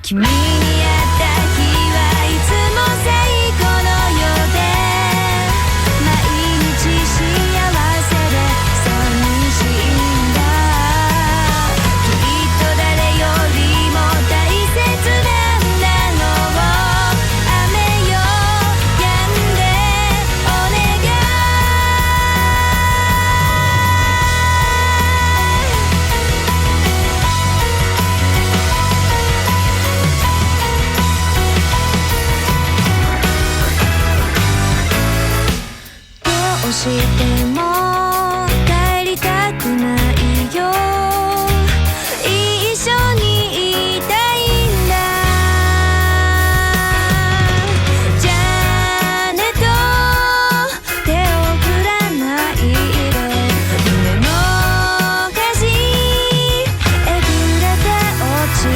君に会った日はいつも最高のようで毎日幸せで寂しいんだきっと誰よりも大切なんだろう雨よ止んでお願いどうしても帰りたくないよ一緒にいたいんだじゃあねと手を振らないで胸の端えぐれて落ちる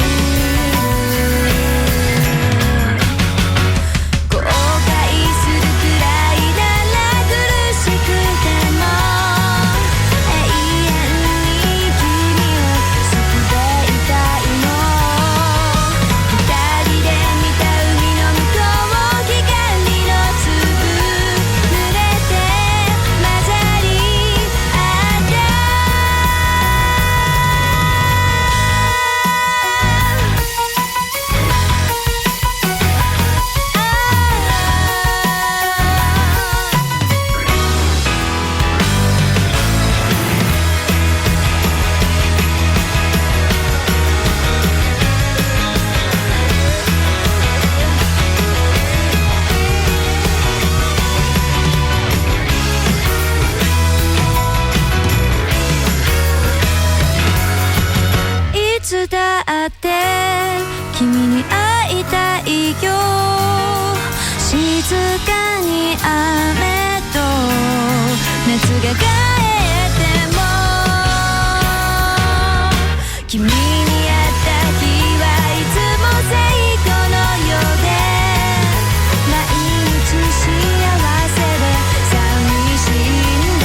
後悔するくらいなら苦しくても永遠に君を好きでいたいの二人で見た海の向こう光の粒濡れて混ざり合ったいつだって君に会いたいよ静かに雨と夏が帰っても君に会った日はいつも最高のようで毎日幸せで寂しいんだ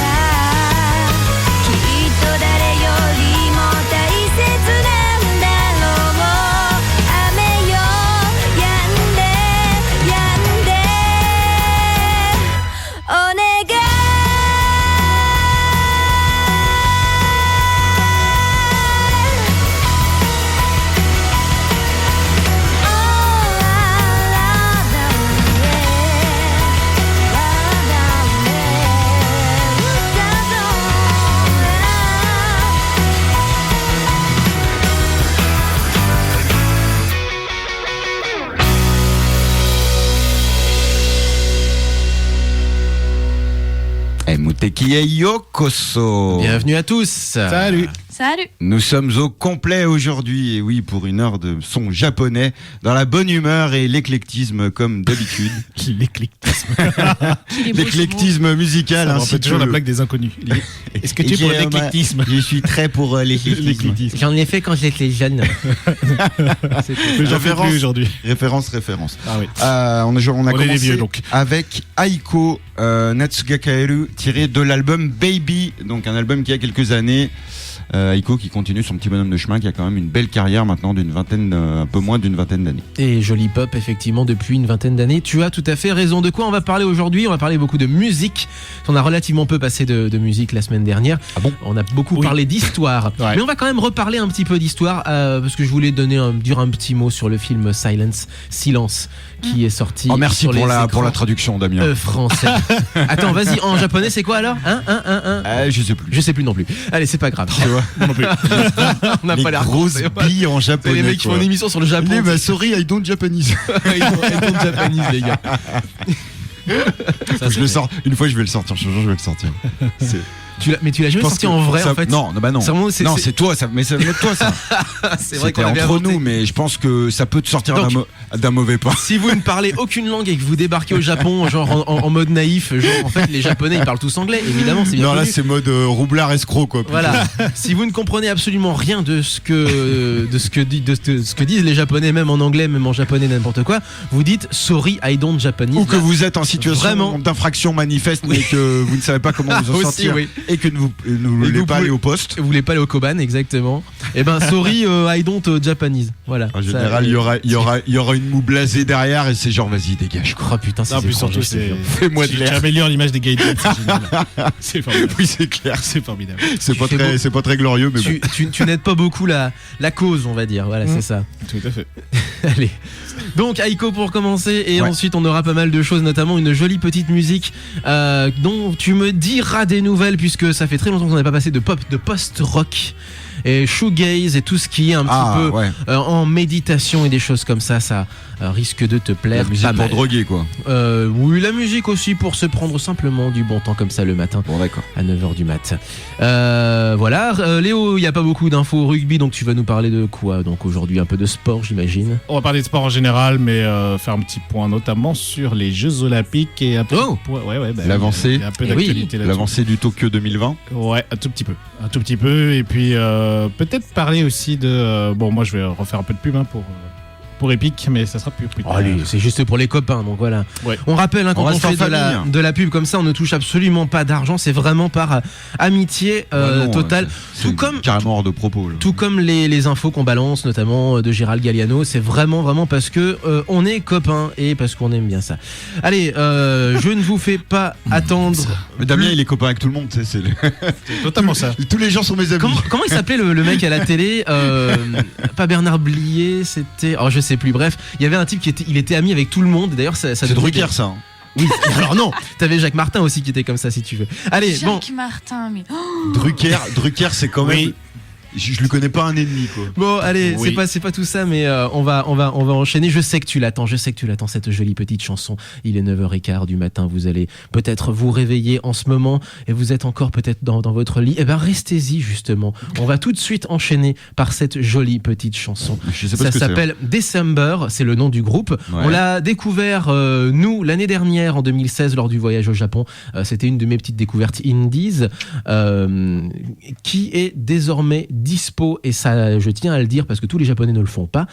きっと誰よりも大切なんだろう雨よ止んでお願いMutekie Yokoso. Bienvenue à tous. Salut. Salut. Nous sommes au complet aujourd'hui, et oui, pour une heure de son japonais, dans la bonne humeur et l'éclectisme comme d'habitude. L'éclectisme. L'éclectisme musical. Ça me hein, rappelle si toujours tu la veux. blague des inconnus. Est-ce que tu es pour l'éclectisme? Je suis très pour l'éclectisme. J'en ai fait quand j'étais jeune. J'en fais plus aujourd'hui. Référence. Ah oui. On a On est commencé des vieux, donc. avec Aiko Natsugakaeru, tiré de l'album Baby, donc un album qui a quelques années. Aiko qui continue son petit bonhomme de chemin, qui a quand même une belle carrière maintenant d'une vingtaine, un peu moins d'une vingtaine d'années. Et joli pop, effectivement, depuis une vingtaine d'années. Tu as tout à fait raison. De quoi on va parler aujourd'hui? On va parler beaucoup de musique. On a relativement peu passé de musique la semaine dernière. Ah bon? On a beaucoup parlé d'histoire. Ouais. Mais on va quand même reparler un petit peu d'histoire parce que je voulais dire un petit mot sur le film Silence, qui est sorti. Oh, merci sur pour les la écrans, traduction, Damien. français. Attends, vas-y, en japonais, c'est quoi alors? Je sais plus. Je sais plus non plus. Allez, c'est pas grave. Tu vois? Non plus. On n'a Les pas l'air grosses français. billes en C'est japonais. les mecs qui font quoi. une émission sur le Japon. Bah, sorry, I don't Japanese. Ils sont japonais, les gars. Faut que je le sors. Une fois, je vais le sortir. Je te jure, je vais le sortir. C'est- Mais tu l'as jamais Je pense sorti que en vrai ça- en fait? Non, bah non. C'est vraiment- Non, c'est toi, mais ça vient de toi ça. C'est vrai C'était qu'on avait entre inventé. nous, mais je pense que ça peut te sortir Donc, d'un mauvais pas. Si vous ne parlez aucune langue et que vous débarquez au Japon, genre en mode naïf, genre en fait les Japonais ils parlent tous anglais, évidemment, c'est bien Non, là connu. c'est mode roublard escroc quoi. plutôt. Voilà. Si vous ne comprenez absolument rien de ce que disent les Japonais, même en anglais, même en japonais, n'importe quoi, vous dites sorry, I don't Japanese. Ou que vous êtes en situation Vraiment. d'infraction manifeste, mais que vous ne savez pas comment vous en Aussi, sortir. oui. et que vous ne voulez pas aller au poste. Vous voulez pas aller au Koban, exactement. Eh ben, sorry, I don't Japanese. Voilà. En général, il y aura une moue blasée derrière et c'est genre, vas-y, dégage. Oh putain, c'est surtout, Fais-moi de l'air. Tu améliores l'image des gaijins, c'est génial. C'est formidable. Oui, c'est clair. C'est formidable. C'est pas très glorieux, mais bon. Tu n'aides pas beaucoup la cause, on va dire. Voilà, c'est ça. Tout à fait. Allez. Donc Aiko pour commencer et Ouais. ensuite on aura pas mal de choses, notamment une jolie petite musique dont tu me diras des nouvelles puisque ça fait très longtemps qu'on n'a pas passé de pop, de post-rock et shoegaze et tout ce qui est un petit peu ouais. en méditation et des choses comme ça risque de te plaire. La musique pas pour mal. droguer, quoi. Oui, la musique aussi pour se prendre simplement du bon temps comme ça le matin. Bon, d'accord. À 9h du mat. Voilà, Léo, il n'y a pas beaucoup d'infos au rugby, donc tu vas nous parler de quoi? Donc aujourd'hui un peu de sport, j'imagine. On va parler de sport en général, mais faire un petit point notamment sur les Jeux Olympiques et un petit point. Ouais, L'avancée. il y a un peu Eh d'actualité là-dessus. L'avancée du Tokyo 2020. Ouais, un tout petit peu. Et puis peut-être parler aussi de. Bon, moi je vais refaire un peu de pub pour Epic, mais ça sera plus tard. Allez, c'est juste pour les copains, donc voilà. Ouais. On rappelle quand On on reste en fait famille. de la pub comme ça, on ne touche absolument pas d'argent, c'est vraiment par amitié Bah non, totale. c'est Tout comme carrément hors de propos. Là. Tout comme les infos qu'on balance, notamment de Gérald Galliano, c'est vraiment parce que on est copains et parce qu'on aime bien ça. Allez, je ne vous fais pas attendre. Mais Damien, il est copain avec tout le monde, tu sais. C'est totalement ça. Tous les gens sont mes amis. Comment il s'appelait le mec à la télé Pas Bernard Blier, c'était. Oh, je sais plus. Bref, il y avait un type il était ami avec tout le monde. D'ailleurs, ça C'est devait Drucker, être- ça. Hein. Oui. Alors non, t'avais Jacques Martin aussi qui était comme ça, si tu veux. Allez, bon. Jacques Martin, mais. Drucker, c'est quand même. Oui. Je lui connais pas un ennemi, quoi. Bon, allez, Oui. c'est pas tout ça, mais on va enchaîner. Je sais que tu l'attends, cette jolie petite chanson. Il est 9h15 du matin, vous allez peut-être vous réveiller en ce moment et vous êtes encore peut-être dans votre lit. Eh ben, restez-y, justement. On va tout de suite enchaîner par cette jolie petite chanson. Je sais pas Ça ce que c'est. s'appelle December, c'est le nom du groupe. Ouais. On l'a découvert, nous, l'année dernière, en 2016, lors du voyage au Japon. C'était une de mes petites découvertes indies, qui est désormais dispo, et ça, je tiens à le dire parce que tous les Japonais ne le font pas,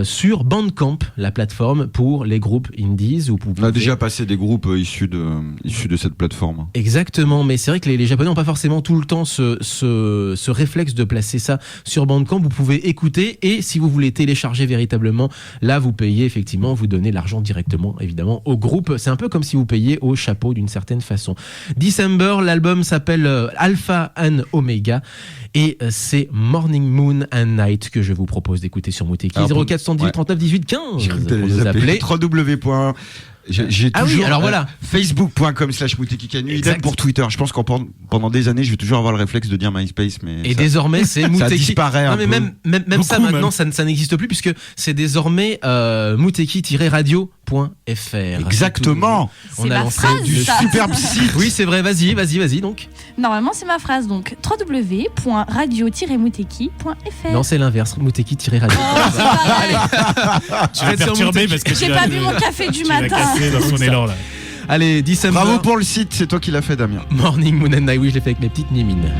sur Bandcamp, la plateforme pour les groupes indies. Où vous On a pouvez- déjà passé des groupes issus de cette plateforme. Exactement, mais c'est vrai que les Japonais n'ont pas forcément tout le temps ce réflexe de placer ça sur Bandcamp. Vous pouvez écouter, et si vous voulez télécharger véritablement, là vous payez effectivement, vous donnez l'argent directement évidemment au groupe. C'est un peu comme si vous payiez au chapeau d'une certaine façon. December, l'album s'appelle Alpha and Omega, et c'est Morning Moon and Night que je vous propose d'écouter sur Mouteki. Alors, 0478 ouais. 39 18 15 J'ai cru que pour t'allais nous les appeler. appeler. J'ai Ah oui, toujours alors voilà. facebook.com/moutekikanu. Exact. Idem pour Twitter. Je pense qu'en pendant des années, je vais toujours avoir le réflexe de dire MySpace, mais Et ça- désormais, c'est Mouteki. disparaît un Non, mais peu. même ça Beaucoup, maintenant, même. ça n'existe plus puisque c'est désormais mouteki-radio.fr. Exactement. C'est On a ma lancé phrase, du ça. Superbe site. Oui, c'est vrai. Vas-y donc. Normalement, c'est ma phrase, donc www.radio-mouteki.fr. Non, c'est l'inverse. Mouteki-radio. Oh, c'est pareil. Tu vas perturber parce que J'ai pas bu mon café du tu l'as matin. cassé dans son élan là. Allez, December. Bravo pour le site, c'est toi qui l'as fait, Damien. Morning Moon and Night. Oui, je l'ai fait avec mes petites mimines.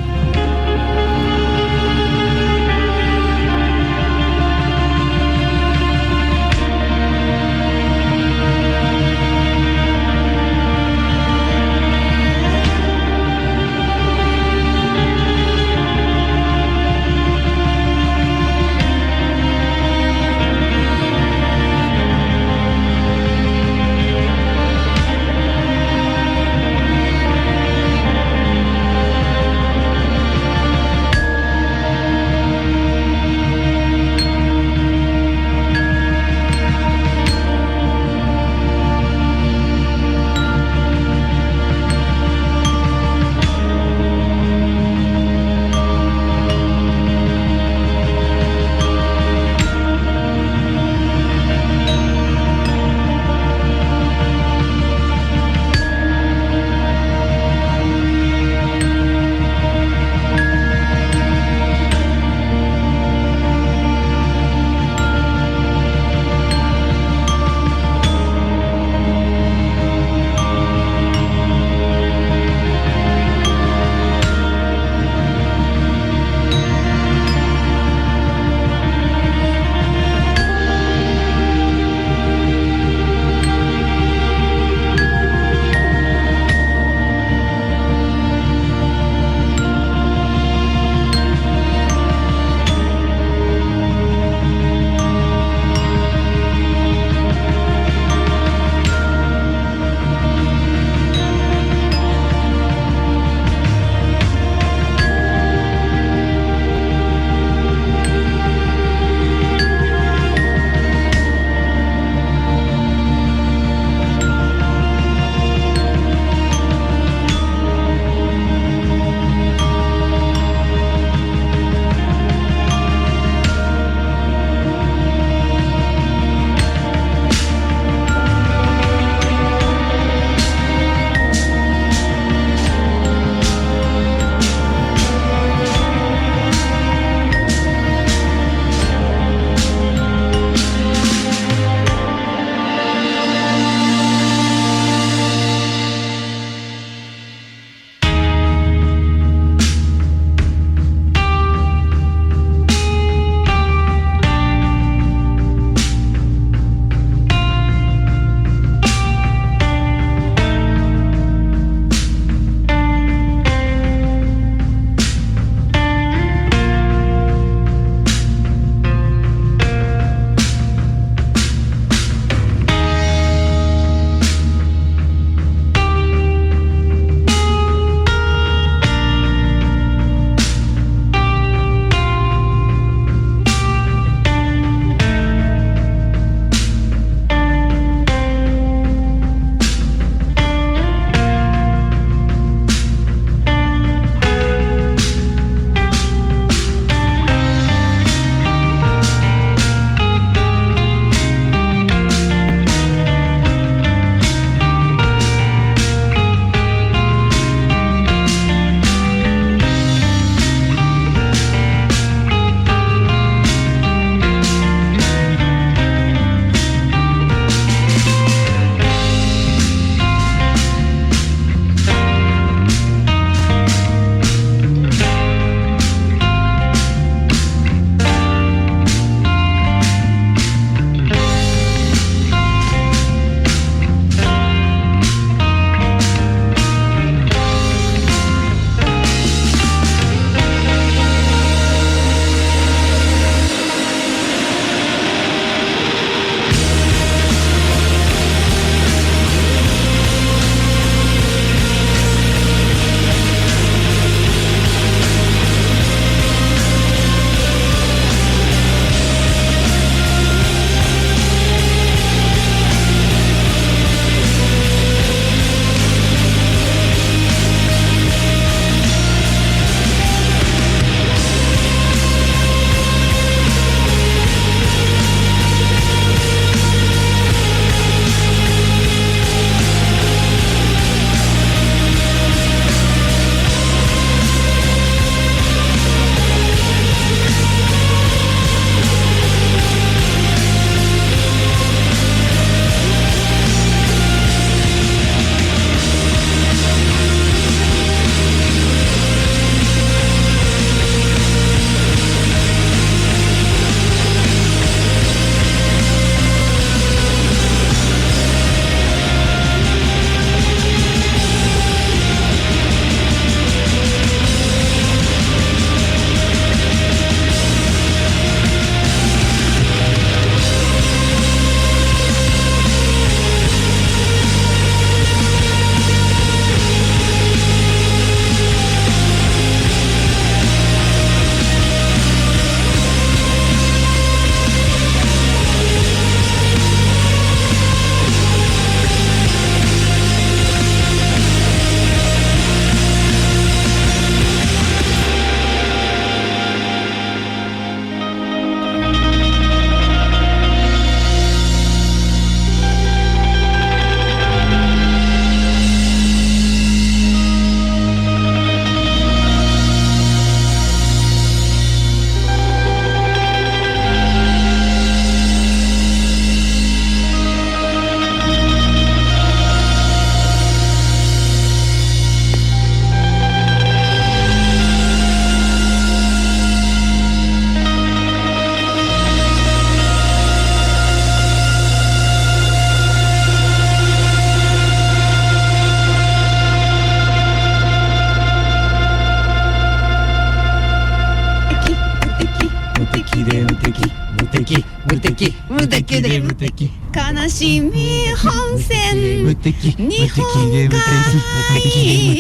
無敵無敵で無敵悲しみ本線無敵日本で無海敵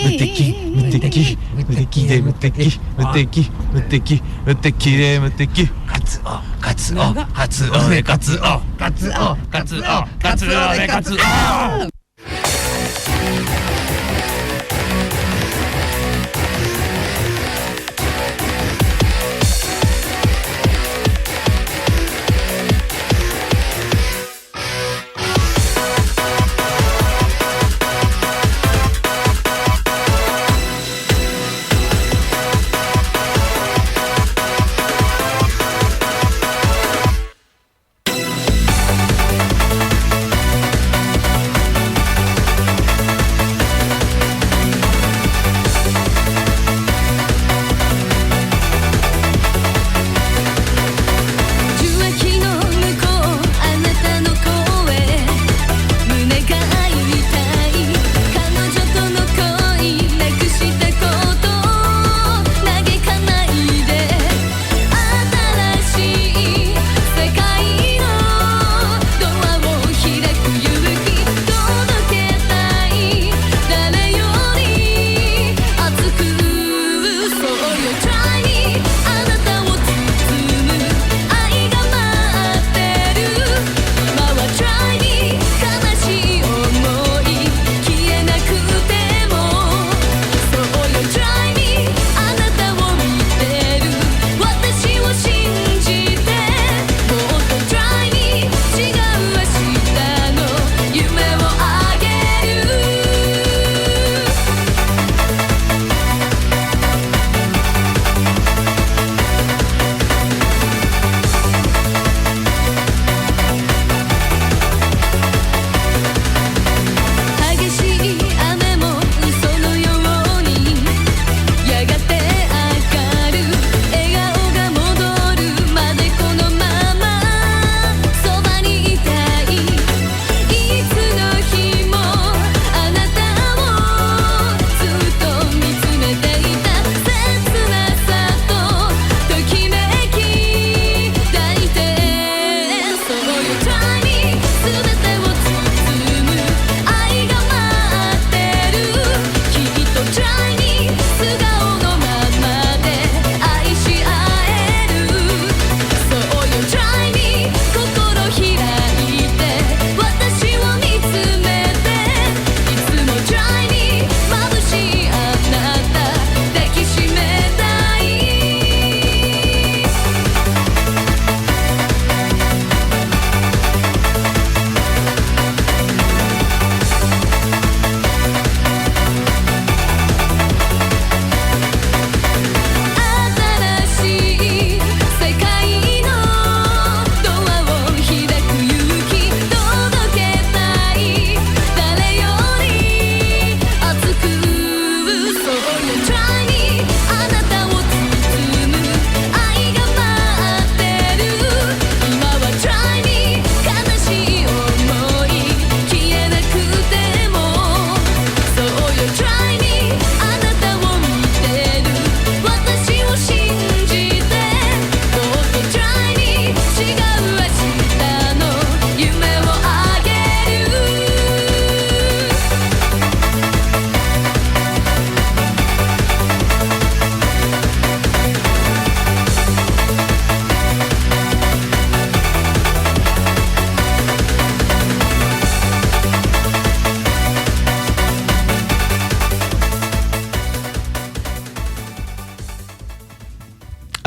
無敵無敵無敵で無敵無敵無敵無敵で無敵カツオカツオカツオでカツオカツオカツオカツオでカツオ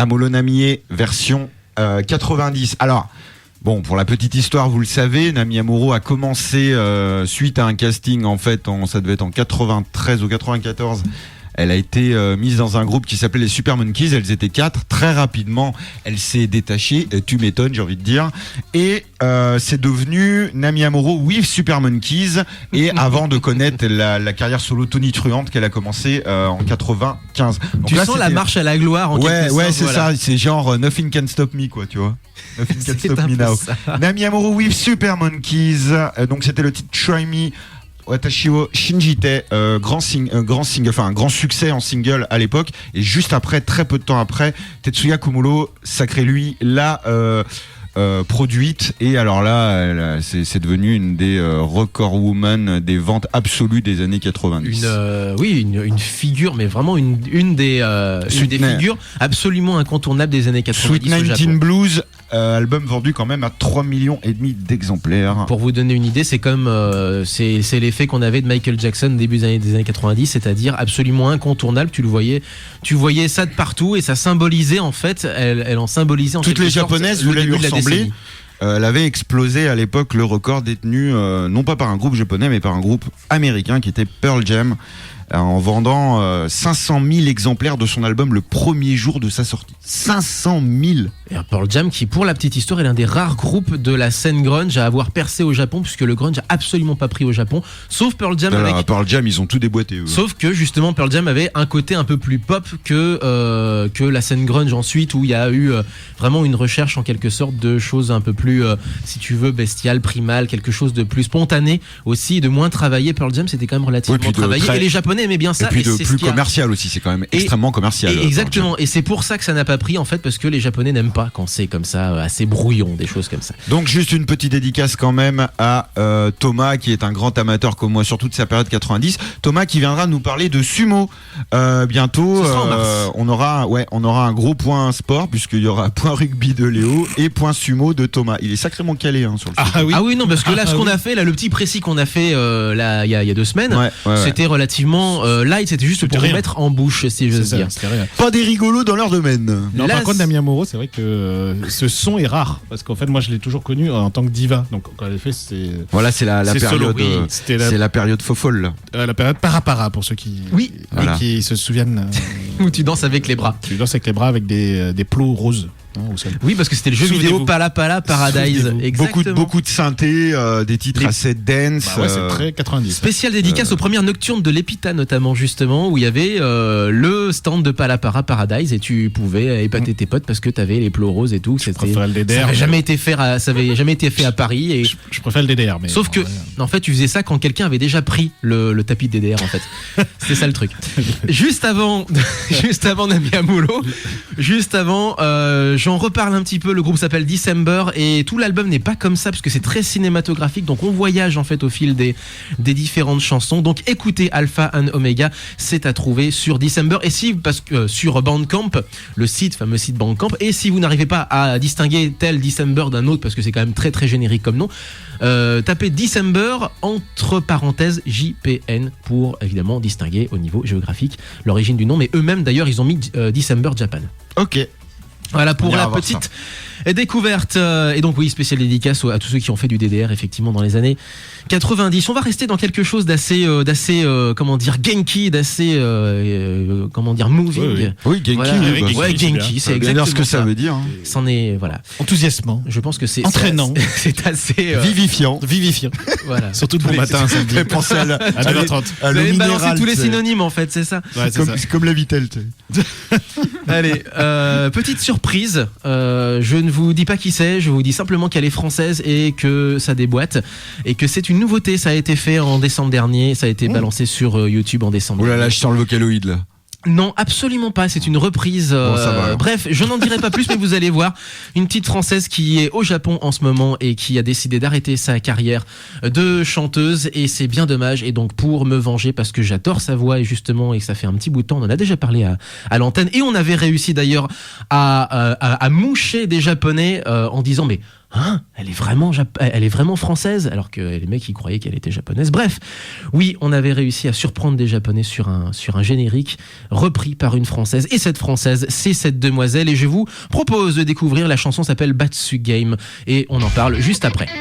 Amolo Namie, version 90. Alors, bon, pour la petite histoire, vous le savez, Nami Amuro a commencé suite à un casting, en fait, ça devait être en 93 ou 94. Elle a été mise dans un groupe qui s'appelait les Super Monkeys. Elles étaient 4. Très rapidement, elle s'est détachée. Tu m'étonnes, j'ai envie de dire. Et c'est devenu Nami Amuro with Super Monkeys. Et avant de connaître la carrière solo tonitruante qu'elle a commencé en 95. Donc tu là, sens la marche à la gloire en quelque sorte. Ouais, c'est voilà. ça. C'est genre Nothing Can Stop Me, quoi, tu vois. Nothing Can C'est Stop un Me peu Now. ça. Nami Amuro with Super Monkeys. Donc c'était le titre Try Me. Watashi wo Shinjite, grand succès en single à l'époque, et juste après, très peu de temps après, Tetsuya Komuro sacré lui la produite, et alors là, c'est devenu une des record woman des ventes absolues des années 90. Une figure, mais vraiment une des figures absolument incontournables des années 90 Sweet au 19 Japon. Blues, album vendu quand même à 3,5 millions d'exemplaires. Pour vous donner une idée, c'est comme c'est l'effet qu'on avait de Michael Jackson début des années 90, c'est-à-dire absolument incontournable. Tu voyais ça de partout et ça symbolisait en fait, elle en symbolisait en toutes quelque les sorte japonaises le voulaient début lui de la ressembler. décennie. Elle avait explosé à l'époque le record détenu non pas par un groupe japonais mais par un groupe américain qui était Pearl Jam, en vendant 500 000 exemplaires de son album le premier jour de sa sortie. 500 000. Et Pearl Jam qui, pour la petite histoire, est l'un des rares groupes de la scène grunge à avoir percé au Japon, puisque le grunge a absolument pas pris au Japon, sauf Pearl Jam Alors, avec... Pearl Jam, ils ont tout déboîté. Eux. Sauf que justement Pearl Jam avait un côté un peu plus pop que la scène grunge ensuite, où il y a eu vraiment une recherche en quelque sorte de choses un peu plus, si tu veux, bestiales, primales, quelque chose de plus spontané aussi, de moins travaillé. Pearl Jam c'était quand même relativement travaillé, et les Japonais aimaient bien ça. Et puis de c'est plus ce qui a... commercial aussi, c'est quand même extrêmement commercial. Exactement, et c'est pour ça que ça n'a pas pris en fait, parce que les Japonais n'aiment pas quand c'est comme ça, assez brouillon, des choses comme ça. Donc juste une petite dédicace quand même à Thomas, qui est un grand amateur comme moi sur toute sa période 90. Thomas qui viendra nous parler de sumo bientôt. Ce sera en mars. On aura un gros point sport, puisqu'il y aura point rugby de Léo et point sumo de Thomas. Il est sacrément calé sur le sujet. Ah oui, non, parce que là, ce qu'on a fait, là, le petit précis qu'on a fait là, il y a 2 semaines, c'était relativement light, c'était juste pour vous mettre en bouche, si j'ose dire. Pas des rigolos dans leur domaine. Non, Là, par contre, Damien Moreau, c'est vrai que ce son est rare. Parce qu'en fait, moi, je l'ai toujours connu en tant que diva. Donc, en effet, c'est. Voilà, c'est la C'est période. solo, oui. C'était C'est la période fofolle. la période Parapara, pour ceux qui. Oui. Voilà. Qui se souviennent. Où tu danses avec les bras. Tu danses avec les bras avec des plots roses. Au sol. Oui, parce que c'était le jeu Souvenez-vous. vidéo Pala Pala Paradise. Souvenez-vous. Exactement. Beaucoup de synthé, des titres Les- assez dense. Bah ouais, c'est très 90. Spécial dédicace aux premières nocturnes de l'Epita notamment, justement, où il y avait le stand de Pala Para Paradise et tu pouvais épater tes potes parce que t'avais les plots roses et tout. C'était, préfère le DDR, ça avait mais- jamais été fait à Paris. Et... Je préfère le DDR. Mais Sauf que, en fait, tu faisais ça quand quelqu'un avait déjà pris le tapis de DDR, en fait. C'était ça le truc. Juste avant Namiamulo, j'en reparle un petit peu. Le groupe s'appelle December et tout l'album n'est pas comme ça parce que c'est très cinématographique. Donc on voyage en fait au fil des différentes chansons. Donc écoutez Alpha and Omega, c'est à trouver sur December et parce que sur Bandcamp, le fameux site Bandcamp. Et si vous n'arrivez pas à distinguer tel December d'un autre parce que c'est quand même très très générique comme nom, tapez December entre parenthèses JPN pour évidemment distinguer au niveau géographique l'origine du nom. Mais eux-mêmes d'ailleurs ils ont mis December Japan. Ok. Voilà On pour ira la voir petite découverte. Et donc oui, spéciale dédicace à tous ceux qui ont fait du DDR effectivement dans les années 90. On va rester dans quelque chose d'assez comment dire Genki, d'assez comment dire moving. Oui, Genki. Voilà. oui, bah, Ouais, c'est bien. Genki, ça c'est veut bien exactement dire ce que ça veut dire. C'en est voilà. enthousiasmant, Je pense que c'est Entraînant. C'est assez Vivifiant. vivifiant. voilà. Surtout de bon matin, samedi. Fait penser à 9h30. à Vous l'eau allez balancer minérale, tous les tu sais. synonymes en fait, c'est ça. Ouais, c'est ça. C'est comme la Vitelle. tu sais. Allez, petite surprise. Je ne vous dis pas qui c'est, je vous dis simplement qu'elle est française et que ça déboîte et que c'est une nouveauté. Ça a été fait en décembre dernier, ça a été balancé sur YouTube en décembre. Oh là là, je sens le vocaloïde là. Non, absolument pas. C'est une reprise. Bon, ça va, alors. Bref, je n'en dirai pas plus, mais vous allez voir. Une petite Française qui est au Japon en ce moment et qui a décidé d'arrêter sa carrière de chanteuse. Et c'est bien dommage. Et donc, pour me venger, parce que j'adore sa voix et justement, et que ça fait un petit bout de temps, on en a déjà parlé à l'antenne. Et on avait réussi d'ailleurs à moucher des Japonais en disant, mais hein, elle est vraiment française, alors que les mecs ils croyaient qu'elle était japonaise. Bref, oui, on avait réussi à surprendre des Japonais sur un générique repris par une française. Et cette française, c'est cette demoiselle. Et je vous propose de découvrir. La chanson s'appelle Batsu Game et on en parle juste après.「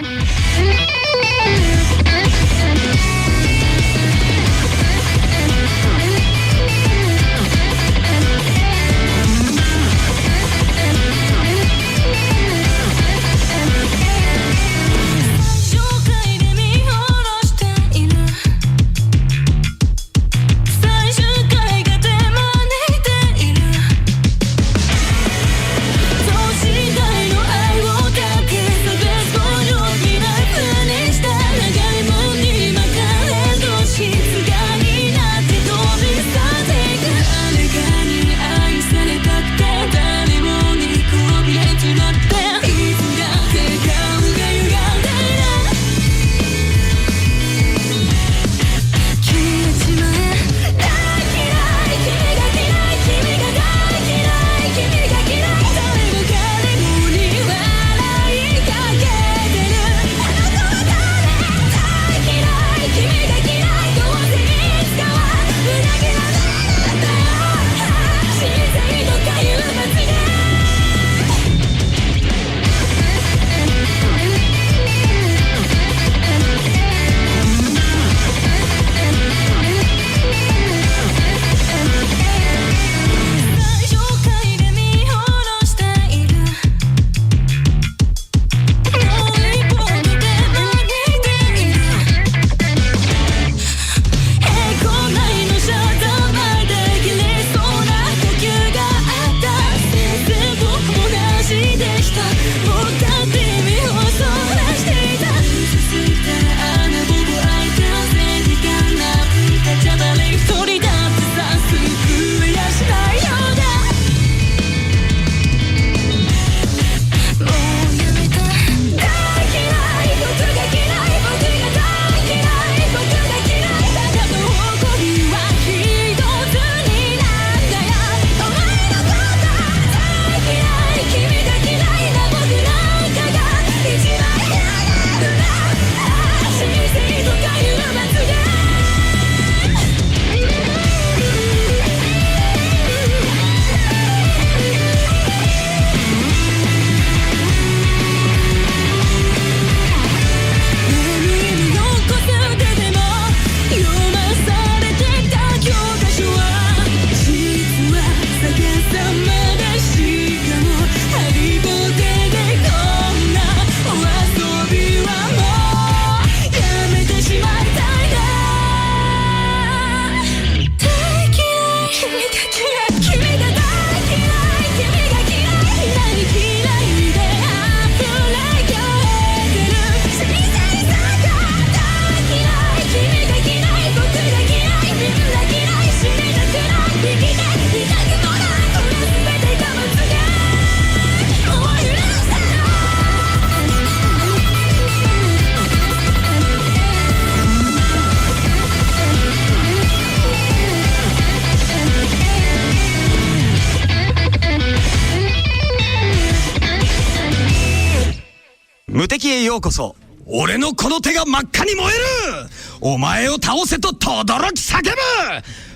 無敵へようこそ。俺のこの手が真っ赤に燃える。お前を倒せと轟き叫ぶ。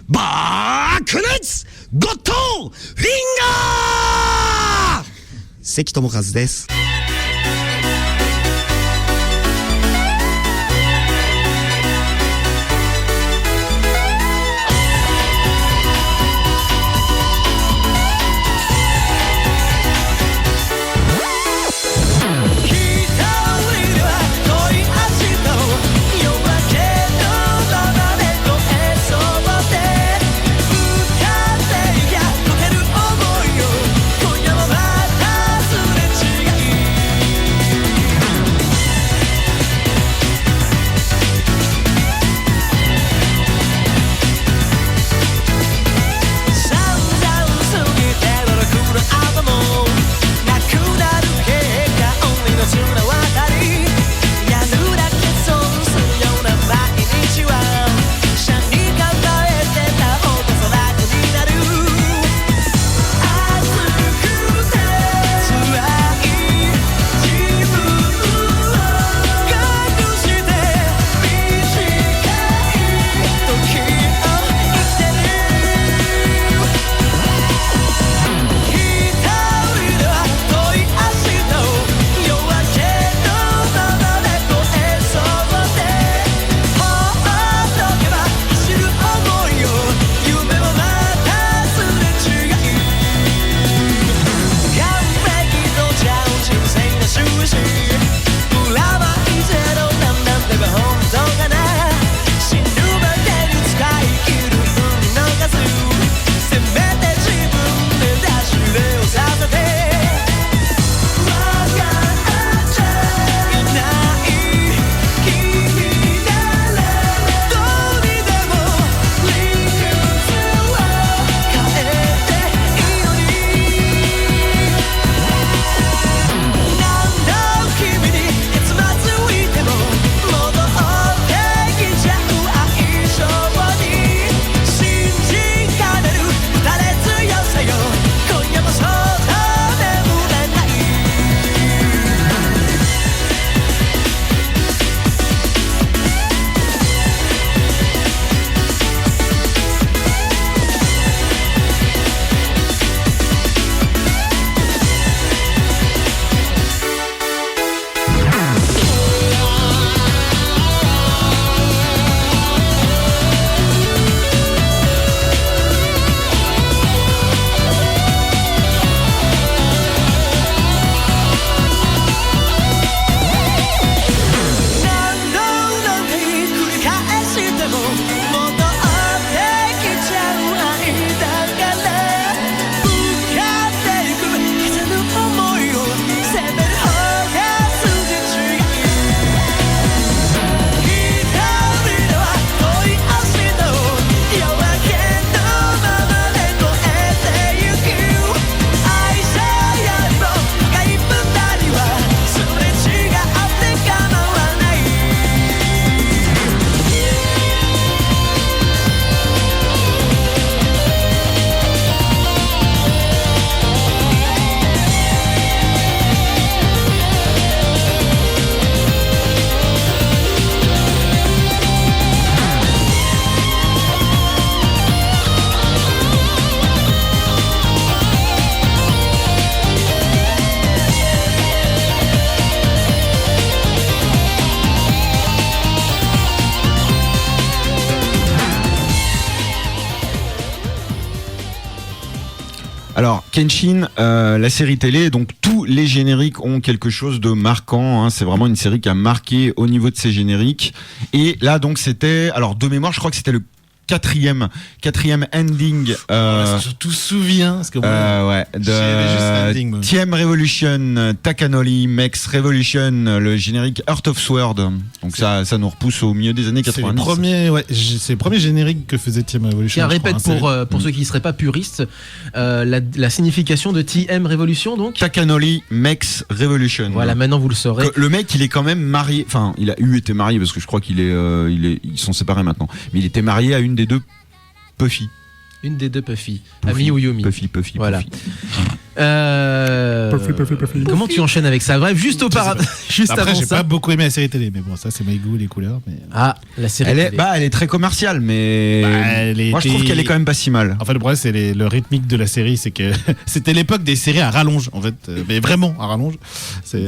バークナイツゴッドフィンガー。関智一です。Alors, Kenshin, la série télé, donc tous les génériques ont quelque chose de marquant. Hein, c'est vraiment une série qui a marqué au niveau de ses génériques. Et là, donc, c'était, alors de mémoire, je crois que c'était le quatrième ending. Surtout souviens, parce que ouais, de TM Revolution, Takanori, Mex Revolution, le générique Heart of Sword. Donc ça nous repousse au milieu des années 90. C'est le premier générique que faisait TM Revolution. Qui répète pour ceux qui ne seraient pas puristes, la signification de TM Revolution, donc Takanori, Mex Revolution. Voilà, maintenant vous le saurez. Le mec, il est quand même marié, enfin, il a été marié parce que je crois ils sont séparés maintenant. Mais il était marié à une des deux Puffy. Une des deux Puffy. Ami ou Yumi. Puffy. Voilà. Comment tu enchaînes avec ça? Bref, juste auparavant, juste Après, avant j'ai ça. pas beaucoup aimé la série télé, mais bon, ça, c'est mes goûts, les couleurs. Mais... Ah, la série. Elle est, télé. elle est très commerciale, mais elle moi je trouve était- qu'elle est quand même pas si mal. En fait, le problème, c'est le rythmique de la série, c'est que c'était l'époque des séries à rallonge, en fait, mais vraiment à rallonge.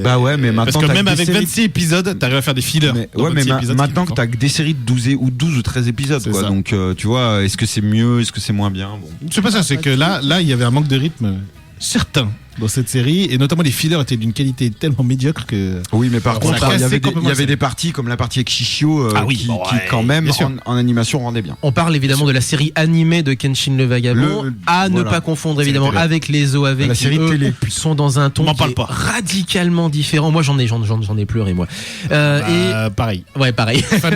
Bah ouais, mais maintenant, parce que t'as même que des avec séries- 26 épisodes, t'arrives à faire des fillers. Mais, dans ouais, mais 26 épisodes, maintenant c'est que t'as que des séries de 12 ou 13 épisodes, C'est quoi. ça. Donc tu vois, est-ce que c'est mieux, est-ce que c'est moins bien, bon. C'est pas ça, c'est que là, il y avait un manque de rythme certain dans cette série, et notamment les fillers étaient d'une qualité tellement médiocre que. Oui, mais par Ça contre, a il y cassé avait, il complètement y avait la des parties comme la partie avec Shishio Ah oui, qui, bon, qui, ouais, quand même bien sûr. en animation rendait bien. On parle évidemment de la série animée de Kenshin le Vagabond, à ne voilà. pas confondre Série évidemment télé. avec les OAV La qui série eux, télé. sont dans un ton On m'en qui parle est pas. radicalement différent. Moi j'en ai pleuré moi. Pareil. Et ouais pareil. Fin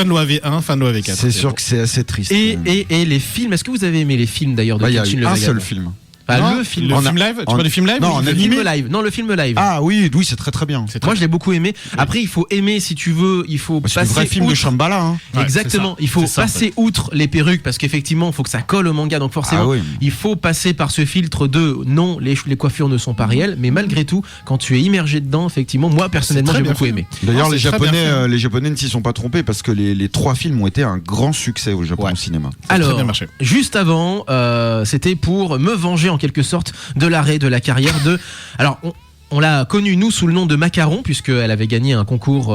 de l'OAV1, fin de l'OAV4. C'est sûr que c'est assez triste. Et les films, est-ce que vous avez aimé les films d'ailleurs de Bah, il y a Kenshin eu le un Vagabond? seul film. Enfin, Non, le film. Le En film a- live Tu en- parles du film live Non, ou en du Le animé. film live. Non, le film live. Ah oui, c'est très très bien. C'est très Moi, je l'ai beaucoup aimé. Après, il faut aimer, si tu veux, il faut C'est le passer vrai film de outre. Shambhala. Hein. Ouais, Exactement. c'est ça. Il faut C'est ça, en passer outre les perruques parce qu'effectivement, il faut que ça colle au manga. Donc forcément, Ah oui. il faut passer par ce filtre de non, les coiffures ne sont pas réelles. Mais malgré tout, quand tu es immergé dedans, effectivement, moi personnellement, très j'ai bien beaucoup fait. aimé. D'ailleurs, Ah, les c'est très bien fait. Japonais ne s'y sont pas trompés parce que les 3 films ont été un grand succès au Japon Ouais. au cinéma. Ça a très Alors, bien marché. juste avant, c'était pour me venger en quelque sorte de l'arrêt de la carrière de. Alors, on l'a connue, nous, sous le nom de Macaron, puisqu'elle avait gagné un concours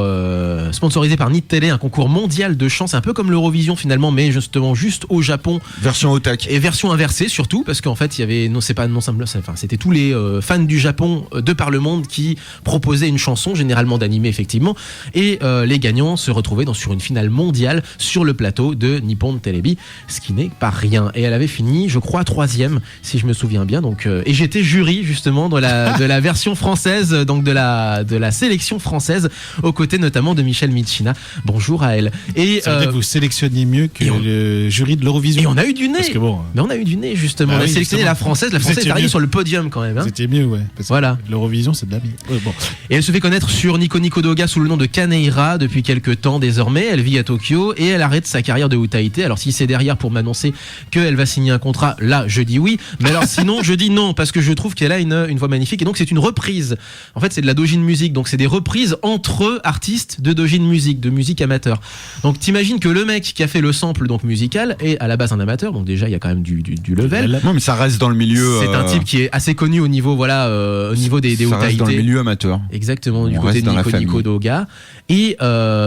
sponsorisé par Nid Télé, un concours mondial de chant. C'est un peu comme l'Eurovision, finalement, mais justement juste au Japon. Version otak. Et version inversée, surtout, parce qu'en fait, il y avait. Non, c'est pas non simple, enfin, c'était tous les fans du Japon de par le monde qui proposaient une chanson, généralement d'animé, effectivement. Et les gagnants se retrouvaient sur une finale mondiale sur le plateau de Nippon Telebi, ce qui n'est pas rien. Et elle avait fini, je crois, 3e, si je me souviens bien. Donc, et j'étais jury, justement, de la version française, donc de la sélection française, aux côtés notamment de Michel Michina. Bonjour à elle. Et, Ça veut dire que vous sélectionniez mieux que et on- le jury de l'Eurovision. et on a eu du nez. Parce que bon, Mais on a eu du nez, justement. Bah on a oui, sélectionné justement. la française. La Vous française est étiez arrivée mieux. sur le podium quand même. Hein. c'était mieux, ouais. Parce que Voilà. l'Eurovision, c'est de la merde. Ouais, bon. Et elle se fait connaître sur Nico Nico Doga sous le nom de Kaneira depuis quelques temps désormais. Elle vit à Tokyo et elle arrête sa carrière de Utaite. Alors si c'est derrière pour m'annoncer qu'elle va signer un contrat, là je dis oui. Mais alors sinon je dis non parce que je trouve qu'elle a une voix magnifique et donc c'est une reprise. En fait c'est de la Dojin Music, donc c'est des reprises entre artistes de Dojin Music, de musique amateur. Donc t'imagines que le mec qui a fait le sample donc musical est à la base un amateur, donc déjà il y a quand même du level. Non, mais ça reste dans le milieu. C'est un type qui est assez connu au niveau au niveau des ça reste dans le Utaite. milieu amateur. Exactement, du On côté reste de dans la Nico Nico famille. Doga. Et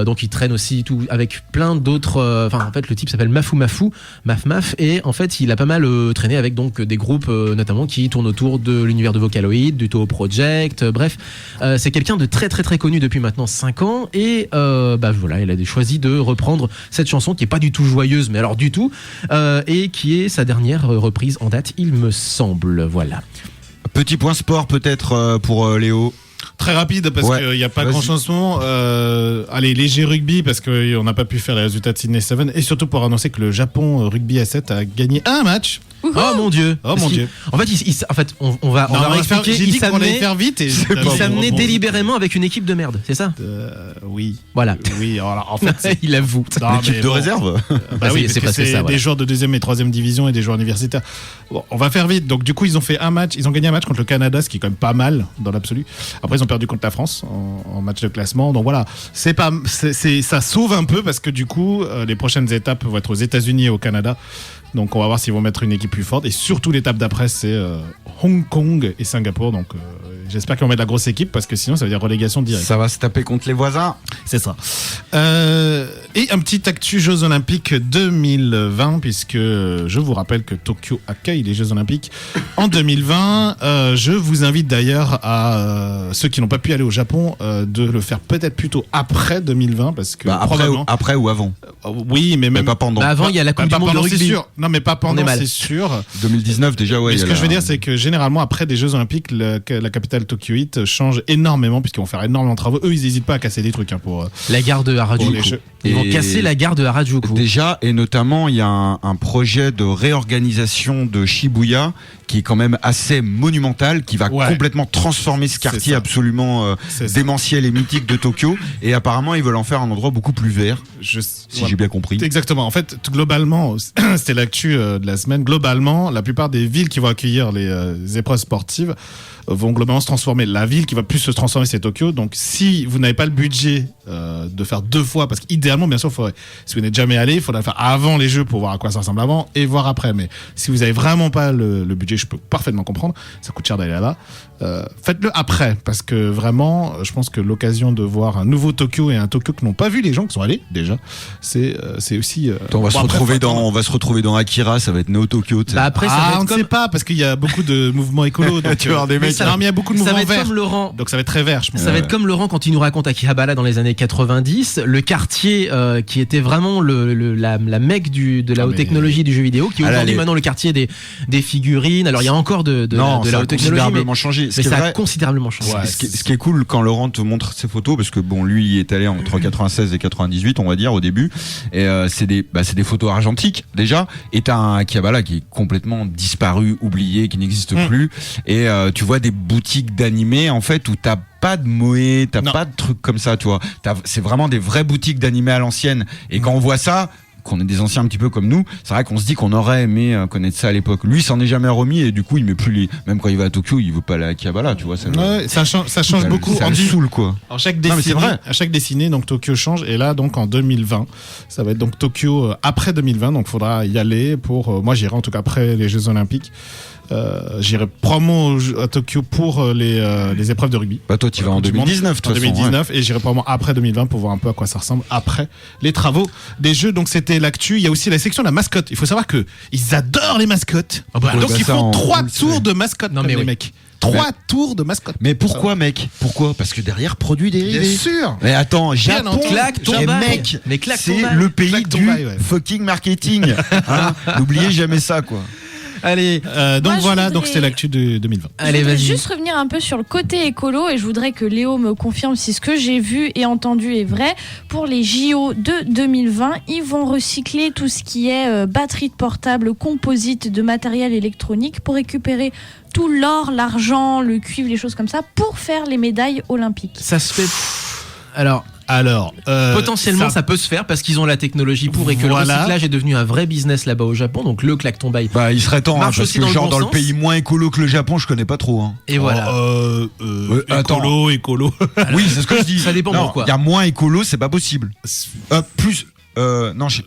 donc il traîne aussi tout avec plein d'autres. Enfin, en fait, le type s'appelle Mafu Maf. Et en fait, il a pas mal traîné avec donc des groupes notamment qui tournent autour de l'univers de Vocaloid, du Toho Project. Bref, c'est quelqu'un de très très très connu depuis maintenant 5 ans. Et bah voilà, il a choisi de reprendre cette chanson qui est pas du tout joyeuse, mais alors du tout, et qui est sa dernière reprise en date, il me semble. Voilà. Petit point sport peut-être pour Léo. Très rapide parce Ouais. qu'il n'y a pas Vas-y. grand changement. Allez, léger rugby parce qu'on n'a pas pu faire les résultats de Sydney 7 et surtout pour annoncer que le Japon rugby à 7 a gagné un match. Oh mon dieu. Oh Parce mon qu'il- Dieu. En fait, on va expliquer. J'ai Il dit qu'on allait s'amenait faire vite et il s'amenait délibérément avec une équipe de merde, c'est ça? Oui. Voilà. Oui, alors en fait, c'est- Il avoue. Non, L'équipe mais de bon. réserve. Bah oui, c'est parce que presque c'est ça, voilà. des joueurs de 2e et 3e division et des joueurs universitaires. Bon, on va faire vite. Donc du coup, ils ont fait un match, ils ont gagné un match contre le Canada, ce qui est quand même pas mal dans l'absolu. Après, ils ont perdu contre la France en match de classement. Donc voilà, ça sauve un peu parce que du coup, les prochaines étapes vont être aux États-Unis et au Canada. Donc on va voir s'ils vont mettre une équipe plus forte. Et surtout l'étape d'après, c'est Hong Kong et Singapour. Donc j'espère qu'ils vont mettre la grosse équipe parce que sinon ça veut dire relégation directe. Ça va se taper contre les voisins. C'est ça. Et un petit actu Jeux Olympiques 2020, puisque je vous rappelle que Tokyo accueille les Jeux Olympiques en 2020. Je vous invite d'ailleurs à ceux qui n'ont pas pu aller au Japon de le faire peut-être plutôt après 2020, parce que probablement. Après ou avant. Oui, mais Mais même pas pendant. Bah, avant, il y a la Coupe du pas Monde de pendant, c'est rugby. sûr. Non, mais pas On pendant, est mal. c'est sûr. 2019 déjà, ouais. Mais il y ce a que je veux la- dire, c'est que généralement, après des Jeux Olympiques, la capitale Tokyoïte change énormément, puisqu'ils vont faire énormément de travaux. Eux, ils n'hésitent pas à casser des trucs pour. La gare de Pour les Harajuku. jeux. Ils vont Et- casser la gare de Harajuku. Déjà, et notamment, il y a un projet de réorganisation de Shibuya qui est quand même assez monumental, qui va Ouais. complètement transformer ce quartier ça. absolument C'est ça. démentiel et mythique de Tokyo. Et apparemment, ils veulent en faire un endroit beaucoup plus vert. Je, Si voilà. j'ai bien compris. Exactement. En fait, globalement, c'était l'actu de la semaine. Globalement, la plupart des villes qui vont accueillir les épreuves sportives vont globalement se transformer. La ville qui va plus se transformer, c'est Tokyo. Donc, si vous n'avez pas le budget de faire 2 fois, parce qu'idéalement, bien sûr, si vous n'êtes jamais allé, il faudra le faire avant les Jeux pour voir à quoi ça ressemble avant et voir après. Mais si vous n'avez vraiment pas le budget, je peux parfaitement comprendre. Ça coûte cher d'aller là-bas. Faites-le après, parce que vraiment, je pense que l'occasion de voir un nouveau Tokyo et un Tokyo que n'ont pas vu les gens qui sont allés déjà, c'est aussi. On va se retrouver dans Akira, ça va être Neo Tokyo. Bah après, ça va on être ne sait pas, parce qu'il y a beaucoup de mouvements écolos. Donc, tu vas avoir des mecs. il y a beaucoup de ça mouvements va être verts. comme Laurent. Donc ça va être très vert, je pense. Ça va être comme Laurent quand il nous raconte Akihabara dans les années 90, le quartier qui était vraiment la mecque de la haute technologie du jeu vidéo, qui est aujourd'hui maintenant le quartier des figurines. Alors il y a encore de la haute technologie, considérablement changé. Mais ça a considérablement changé. Ouais, ce qui est cool quand Laurent te montre ses photos, parce que bon, lui il est allé entre 96 et 98, on va dire au début, et c'est des photos argentiques déjà, et t'as un Akihabara qui est complètement disparu, oublié, qui n'existe plus, et tu vois des boutiques d'animés en fait où t'as pas de moé, t'as pas de trucs comme ça, tu vois. C'est vraiment des vraies boutiques d'animés à l'ancienne, et quand on voit ça, qu'on est des anciens un petit peu comme nous, c'est vrai qu'on se dit qu'on aurait aimé connaître ça à l'époque. Lui, s'en est jamais remis, et du coup, il met plus même quand il va à Tokyo, il veut pas aller à Akihabara, tu vois. Ça change beaucoup. Ça le saoule, quoi. À chaque décennie, donc Tokyo change, et là, donc en 2020, ça va être donc Tokyo après 2020, donc faudra y aller pour. Moi, j'irai en tout cas après les Jeux Olympiques. J'irai probablement à Tokyo pour les épreuves de rugby. Bah toi tu vas en 2019 en 2019 et j'irai probablement après 2020 pour voir un peu à quoi ça ressemble après les travaux des Jeux. Donc c'était l'actu. Il y a aussi la section de la mascotte. Il faut savoir que ils adorent les mascottes. Donc ils font 3 tours de mascotte comme les mecs. 3 tours de mascotte. Mais pourquoi, mec? Pourquoi? Parce que derrière, produit dérivés. Bien sûr. Mais attends, Japon, c'est le pays du fucking marketing. Hein, n'oubliez jamais ça, quoi. Allez, donc donc c'était l'actu de 2020. Allez, je voudrais juste revenir un peu sur le côté écolo, et je voudrais que Léo me confirme si ce que j'ai vu et entendu est vrai. Pour les JO de 2020, ils vont recycler tout ce qui est batterie de portable, composite, de matériel électronique pour récupérer tout l'or, l'argent, le cuivre, les choses comme ça, pour faire les médailles olympiques. Ça se fait. Alors, potentiellement ça peut se faire parce qu'ils ont la technologie pour, et que le recyclage est devenu un vrai business là-bas au Japon. Donc le claqueton bail. Bah il serait temps, parce que genre dans le pays moins écolo que le Japon, je connais pas trop. Hein. Et voilà. Écolo. Oui, c'est ce que je dis. Ça dépend pourquoi. Il y a moins écolo, c'est pas possible. Plus.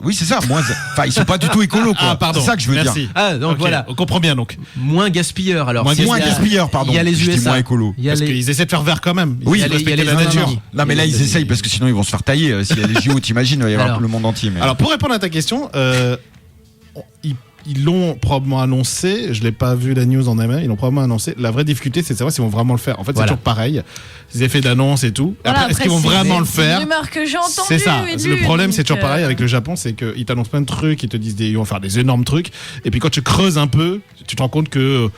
Oui, c'est ça. Enfin, ils sont pas du tout écolos, quoi. Ah, pardon. C'est ça que je veux dire. Donc voilà. On comprend bien donc. Moins gaspilleurs. Alors, moins gaspilleurs, pardon. Il y a les USA. Moins écolo. Parce qu'ils essaient de faire vert quand même. Oui, il y a la nature. Non, mais là, ils essayent parce que sinon, ils vont se faire tailler. S'il y a les JO, t'imagines, il va y avoir le monde entier. Alors, pour répondre à ta question, ils l'ont probablement annoncé, je l'ai pas vu la news en elle-même, ils l'ont probablement annoncé. La vraie difficulté, c'est de savoir s'ils vont vraiment le faire. En fait, c'est toujours pareil, les effets d'annonce et tout. Voilà, après, est-ce qu'ils vont vraiment le faire? C'est une rumeur que j'ai entendue. C'est ça. Le problème, c'est toujours pareil avec le Japon, c'est qu'ils t'annoncent plein de trucs, ils te disent ils vont faire des énormes trucs, et puis quand tu creuses un peu, tu te rends compte que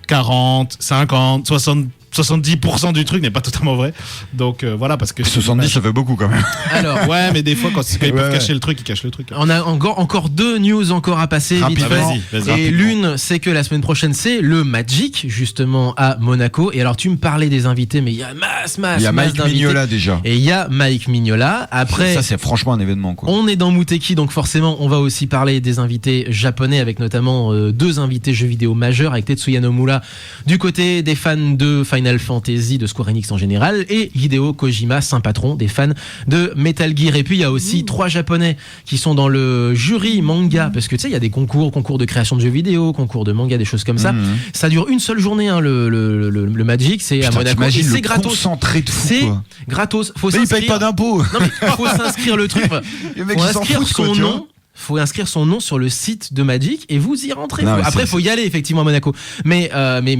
40, 50, 70% du truc n'est pas totalement vrai. Donc voilà, parce que 70 ça fait beaucoup quand même. Alors ouais, mais des fois quand ils peuvent cacher le truc, ils cachent le truc. On a encore 2 news encore à passer vite fait. Et l'une, c'est que la semaine prochaine, c'est le Magic justement à Monaco. Et alors tu me parlais des invités, mais il y a il y a Mike Mignola déjà. Et il y a Mike Mignola. Après, ça c'est franchement un événement, quoi. On est dans Muteki, donc forcément on va aussi parler des invités japonais, avec notamment 2 invités jeux vidéo majeurs, avec Tetsuya Nomura du côté des fans de Final Fantasy, de Square Enix en général, et Hideo Kojima, saint patron des fans de Metal Gear. Et puis il y a aussi 3 japonais qui sont dans le jury manga, parce que tu sais, il y a des concours de création de jeux vidéo, concours de manga, des choses comme ça. Ça dure une seule journée, hein, le Magic, c'est à Monaco, et c'est gratos. Concentré de fou, c'est quoi. gratos. Mais il paye pas d'impôts. Non mais faut s'inscrire le truc. Faut inscrire son nom. Faut inscrire son nom sur le site de Magic et vous y rentrez. Après, faut y aller effectivement à Monaco. Mais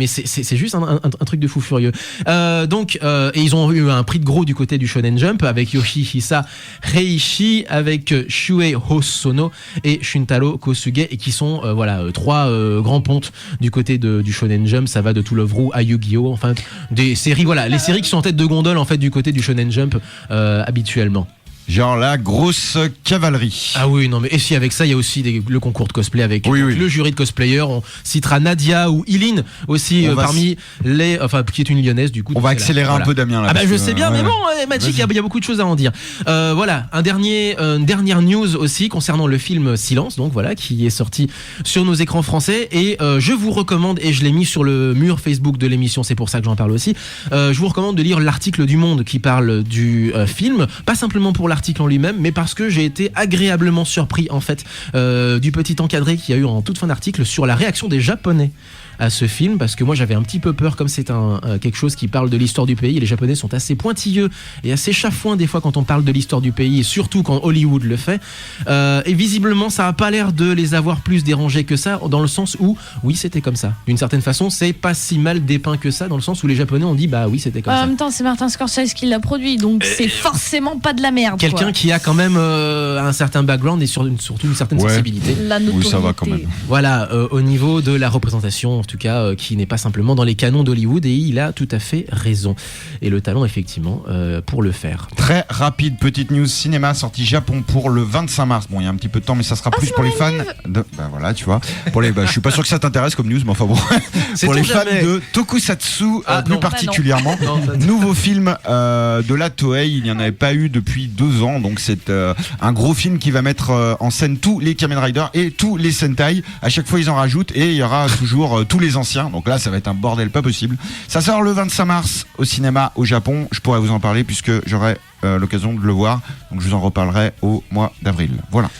c'est juste un truc de fou furieux. Et ils ont eu un prix de gros du côté du Shonen Jump avec Yoshihisa Heishi, avec Shuei Hosono et Shuntaro Kosuge, et qui sont 3 grands pontes du côté du Shonen Jump. Ça va de To Love Ru à Yu-Gi-Oh, enfin des séries, les séries qui sont en tête de gondole en fait du côté du Shonen Jump habituellement. Genre la grosse cavalerie. Ah oui, non, mais et si avec ça, il y a aussi le concours de cosplay avec Oui, oui. le jury de cosplayers. On citera Nadia ou Iline aussi On va parmi les, enfin qui est une lyonnaise du coup. On va donc, accélérer voilà. un peu, Damien. Là, Ah bah parce je que, sais bien, ouais, mais ouais. bon, Magic, il y a beaucoup de choses à en dire. Voilà, une dernière news aussi concernant le film Silence, donc voilà, qui est sorti sur nos écrans français et je vous recommande, et je l'ai mis sur le mur Facebook de l'émission, c'est pour ça que j'en parle aussi. Je vous recommande de lire l'article du Monde qui parle du film, pas simplement pour l'article en lui-même, mais parce que j'ai été agréablement surpris en fait du petit encadré qu'il y a eu en toute fin d'article sur la réaction des Japonais à ce film, parce que moi j'avais un petit peu peur, comme c'est quelque chose qui parle de l'histoire du pays, et les Japonais sont assez pointilleux et assez chafouins des fois quand on parle de l'histoire du pays, et surtout quand Hollywood le fait, et visiblement ça a pas l'air de les avoir plus dérangés que ça, dans le sens où oui c'était comme ça, d'une certaine façon c'est pas si mal dépeint que ça, dans le sens où les Japonais ont dit bah oui c'était comme En ça. même temps, c'est Martin Scorsese qui l'a produit, donc c'est forcément pas de la merde. Quelqu'un quoi. qui a quand même un certain background et surtout une certaine Ouais. sensibilité. La Oui, notoriété. ça va quand même. Voilà, au niveau de la représentation, en tout cas, qui n'est pas simplement dans les canons d'Hollywood, et il a tout à fait raison. Et le talent, effectivement, pour le faire. Très rapide, petite news cinéma sortie Japon pour le 25 mars. Bon, il y a un petit peu de temps, mais ça sera plus pour les fans de. Bah voilà, tu vois. Pour les. Bah, je suis pas sûr que ça t'intéresse comme news, mais enfin bon. Pour les fans de Tokusatsu, plus non. particulièrement. Non, Nouveau film de la Toei, il n'y en avait pas eu depuis 2 ans, donc c'est un gros film qui va mettre en scène tous les Kamen Rider et tous les Sentai. À chaque fois ils en rajoutent et il y aura toujours tous les anciens, donc là ça va être un bordel pas possible. Ça sort le 25 mars au cinéma au Japon, je pourrais vous en parler puisque j'aurai l'occasion de le voir, donc je vous en reparlerai au mois d'avril. Voilà.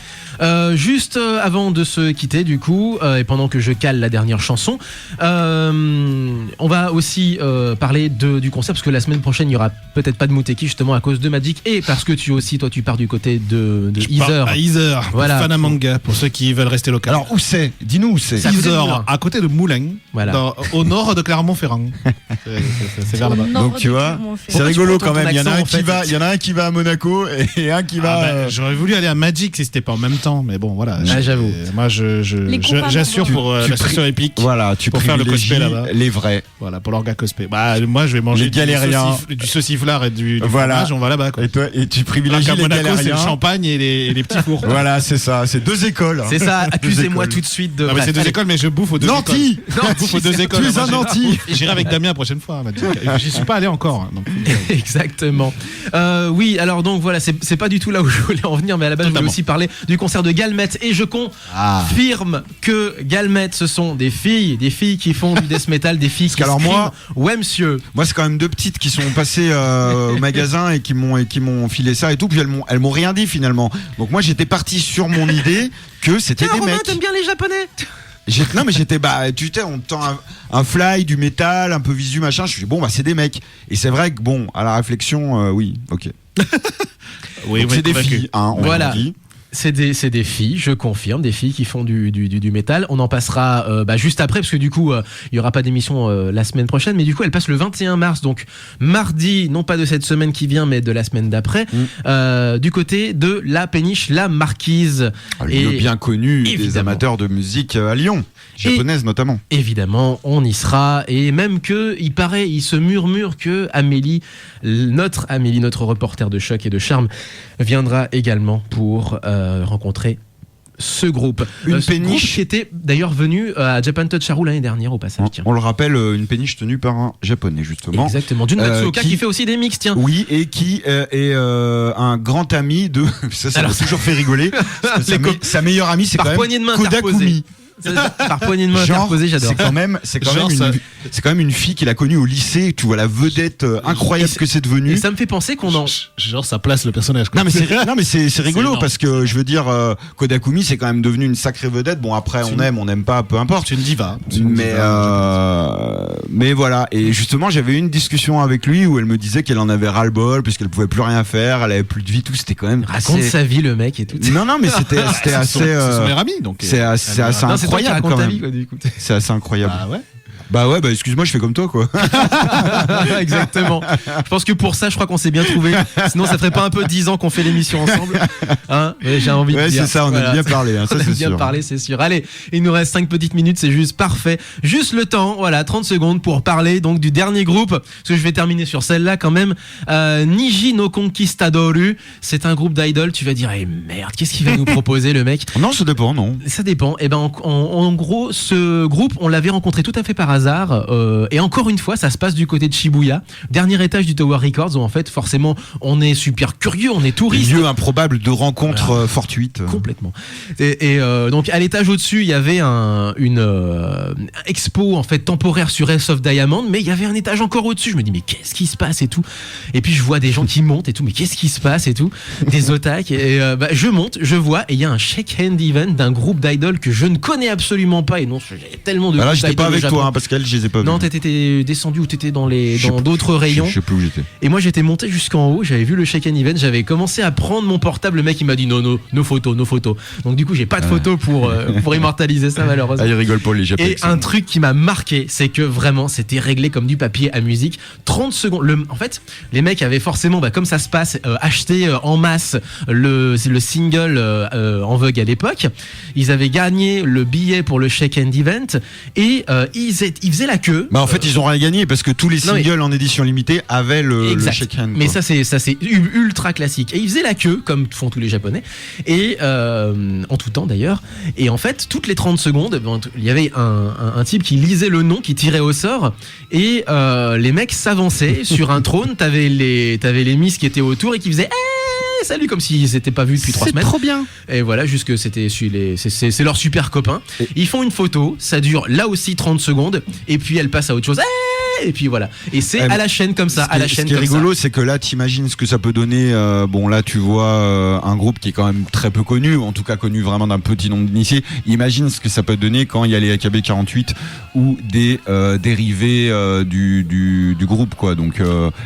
Juste avant de se quitter du coup, et pendant que je cale la dernière chanson, on va aussi parler du concept, parce que la semaine prochaine il y aura peut-être pas de Muteki justement à cause de Magic, et parce que tu pars du côté de Heather. À Heather, Voilà. fan à manga, pour ceux qui veulent rester local. Alors où c'est? Dis-nous où c'est. Ça- à côté de Heather, Moulins. à côté de Moulins, Voilà. au nord de Clermont-Ferrand. C'est vers Au là-bas. nord Donc de tu vois, Clermont-Ferrand. c'est Pourquoi tu rigolo prends quand ton même. Il y en a accent, un en qui fait va, il y en a un qui va à Monaco et un qui va. Ah bah, j'aurais voulu aller à Magic si c'était pas en même temps, mais bon voilà. Ah, j'avoue. Moi Les copains j'assure vont pour la session épique. Voilà, tu Pour faire le privilégies cosplay là-bas. les vrais. Voilà, pour l'orga cosplay. Bah moi je vais manger Les galériens. du sauciflard et du Voilà. fromage, on va là-bas quoi. Et tu Alors privilégies qu'à les Monaco c'est le galériens. champagne et les petits fours. Voilà, c'est ça. C'est 2 écoles. C'est ça, accusez-moi écoles. tout de suite de... Non, mais Bref, c'est 2 allez. écoles, mais je bouffe aux 2 Nanti. écoles. Je bouffe aux 2 écoles. Tu es Moi, un nanti. J'irai avec Damien la prochaine fois. Magic. J'y suis pas allé encore. Hein, donc. Exactement. Oui, alors donc voilà, c'est pas du tout là où je voulais en venir, mais à la base je voulais Totalement. aussi parler du concert de Galmet, et je confirme que Galmet ce sont des filles qui font du death metal, des filles qui qu'alors moi- screament, ouais monsieur. Moi, c'est quand même 2 petites qui sont passées au magasin et qui m'ont filé ça et tout. Puis elles m'ont rien dit finalement. Donc moi, j'étais parti sur mon idée que c'était des Romain, mecs. t'aimes bien les japonais? Non, mais j'étais tu sais, on te tend un fly, du métal, un peu visu machin. Je suis bon, bah c'est des mecs. Et c'est vrai que bon, à la réflexion, oui, ok. Oui, Donc oui, c'est des convaincu. filles, hein. On Voilà. l'a dit. C'est des filles, je confirme, des filles qui font du métal. On en passera juste après, parce que du coup, il y aura pas d'émission la semaine prochaine, mais du coup, elle passe le 21 mars, donc mardi, non pas de cette semaine qui vient, mais de la semaine d'après, du côté de la péniche La Marquise. Le Et lieu bien connu des évidemment. amateurs de musique à Lyon, japonaise notamment. Évidemment, on y sera, et même que, il se murmure que Amélie, notre reporter de choc et de charme, viendra également pour rencontrer ce groupe. Une Ce groupe péniche. qui était d'ailleurs venu à Japan Touch Haru l'année dernière au passage. Tiens. On le rappelle, une péniche tenue par un japonais justement. Exactement, Jun Matsuoka qui fait aussi des mix, tiens. Oui, et qui est un grand ami de. Ça Alors, m'a toujours fait rigoler. Parce que Les sa meilleure amie, c'est par quand même poignée de main Kodakumi. interposée. Par poignée de main Genre, interposée, j'adore. c'est quand même une fille qu'il a connue au lycée. Tu vois la vedette incroyable Et que c'est devenu. Et ça me fait penser qu'on en... Genre ça place le personnage. Quoi. Non mais c'est rigolo énorme. parce que je veux dire Kodakumi c'est quand même devenu une sacrée vedette. Bon après on n'aime pas, peu importe. C'est une diva. Mais voilà, et justement j'avais eu une discussion avec lui où elle me disait qu'elle en avait ras-le-bol puisqu'elle pouvait plus rien faire, elle avait plus de vie, tout, c'était quand même raconte assez... sa vie, le mec et tout. Non mais c'était assez C'est son meilleur ami donc. c'est assez Non, c'est toi qui incroyable racontes quand ta même. vie, quoi, du coup. C'est assez incroyable. Ah ouais. Bah ouais, bah excuse-moi, je fais comme toi, quoi. Exactement. Je pense que pour ça, je crois qu'on s'est bien trouvé. Sinon, ça ferait pas un peu 10 ans qu'on fait l'émission ensemble. Hein, mais j'ai envie de Ouais, dire. c'est ça, on Voilà. a bien parlé, hein, ça On a c'est bien sûr. parlé, c'est sûr. Allez, il nous reste 5 petites minutes, c'est juste parfait. Juste le temps, voilà, 30 secondes pour parler donc du dernier groupe. Parce que je vais terminer sur celle-là quand même. Niji no Conquistadoru, c'est un groupe d'idoles. Tu vas dire, eh merde, qu'est-ce qu'il va nous proposer le mec? Non, ça dépend, non. Ça dépend. Et ben en gros, ce groupe, on l'avait rencontré tout à fait par hasard. Et encore une fois, ça se passe du côté de Shibuya, dernier étage du Tower Records, où en fait, forcément, on est super curieux, on est touriste. Lieu improbable de rencontres fortuites. Complètement. Et donc à l'étage au-dessus, il y avait une expo en fait temporaire sur Ace of Diamond, mais il y avait un étage encore au-dessus. Je me dis mais qu'est-ce qui se passe et tout. Et puis je vois des gens qui montent et tout, mais qu'est-ce qui se passe et tout. Des otak. Et je monte, je vois et il y a un shake hand event d'un groupe d'idoles que je ne connais absolument pas. Et non, j'ai tellement de. Bah là, groupes j'étais pas d'idoles au avec Japon. toi, hein, Pascal, je les ai pas Non, vus. t'étais descendu ou t'étais dans Je sais d'autres rayons. Je sais plus où j'étais. Et moi j'étais monté jusqu'en haut, j'avais vu le shake and event, j'avais commencé à prendre mon portable, le mec il m'a dit non, nos photos. Donc du coup j'ai pas de photos pour immortaliser ça malheureusement. Ah, ils rigolent pas les Japonais. Et un truc qui m'a marqué, c'est que vraiment c'était réglé comme du papier à musique. 30 secondes. En fait, les mecs avaient forcément, comme ça se passe, acheté en masse le single en vogue à l'époque. Ils avaient gagné le billet pour le shake and event et ils faisaient la queue. Bah en fait ils ont rien gagné parce que tous les Non, mais- singles en édition limitée avaient le Exact. shake hand. Mais quoi. ça c'est ultra classique. Et ils faisaient la queue comme font tous les Japonais et en tout temps d'ailleurs. Et en fait toutes les 30 secondes, il y avait un type qui lisait le nom, qui tirait au sort et les mecs s'avançaient sur un trône. T'avais les miss qui étaient autour et qui faisaient salut comme s'ils s'étaient pas vus depuis 3 semaines. trop bien. Et voilà, juste que c'est leurs super copains. Ils font une photo, ça dure là aussi 30 secondes et puis elle passe à autre chose. Et puis voilà. Et c'est à la chaîne comme ça, à la chaîne Ce qui est comme ça. rigolo, c'est que là, t'imagines ce que ça peut donner. Bon, là, tu vois un groupe qui est quand même très peu connu, en tout cas connu vraiment d'un petit nombre d'initiés. Imagine ce que ça peut donner quand il y a les AKB 48 ou des dérivés du groupe, quoi. Donc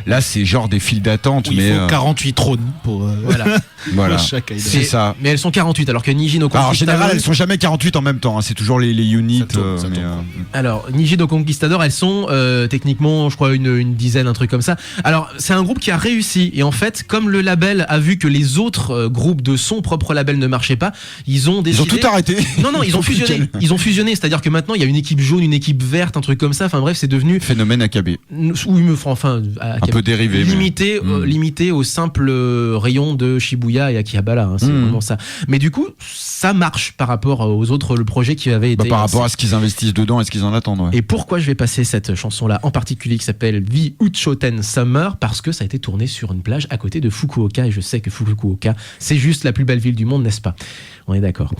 là, c'est genre des files d'attente, Il mais faut 48 trônes pour Voilà. voilà. chaque idol. C'est ça. Mais elles sont 48 alors que Niji no Alors, en Conquistador. général, elles sont jamais 48 en même temps. Hein. C'est toujours les units. Ça tourne, ça mais, tourne. Alors Niji no Conquistador, elles sont techniquement, je crois une dizaine, un truc comme ça. Alors c'est un groupe qui a réussi et en fait, comme le label a vu que les autres groupes de son propre label ne marchaient pas, ils ont Ils décidé. ont tout arrêté. Non, ils ont fusionné. Ils ont fusionné, c'est-à-dire que maintenant il y a une équipe jaune, une équipe verte, un truc comme ça. Enfin bref, c'est devenu Phénomène AKB. un peu dérivé, mais- limité au simple rayon de Shibuya et Akihabara. Hein, c'est vraiment ça. Mais du coup, ça marche par rapport aux autres le projet qui avait été. Bah, par lancé. rapport à ce qu'ils investissent dedans et ce qu'ils en attendent. Ouais. Et pourquoi je vais passer cette chanson-là en particulier qui s'appelle The Uchoten Summer? Parce que ça a été tourné sur une plage à côté de Fukuoka et je sais que Fukuoka, c'est juste la plus belle ville du monde, n'est-ce pas? On est d'accord.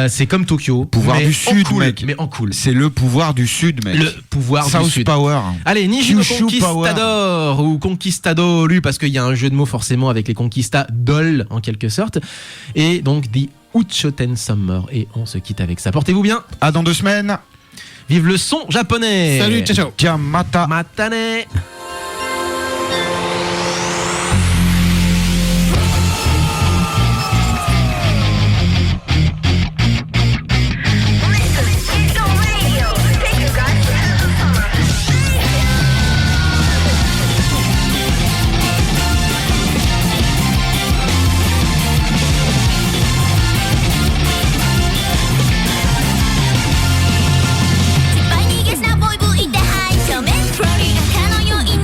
C'est comme Tokyo. Pouvoir mais du en Sud, cool, mec. Mais en cool. C'est le pouvoir du Sud, mec. Le pouvoir du South Sud. Power. Allez, Niji no Kyushu Conquistador ou Conquistadoru, parce qu'il y a un jeu de mots forcément avec les Conquistadol en quelque sorte. Et donc, The Uchoten Summer. Et on se quitte avec ça. Portez-vous bien. À dans 2 semaines. Vive le son japonais. Salut, ciao ciao. Tiens, Mata. Matane.「逃げさボイブイてはい正面黒い赤のように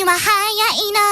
は早いの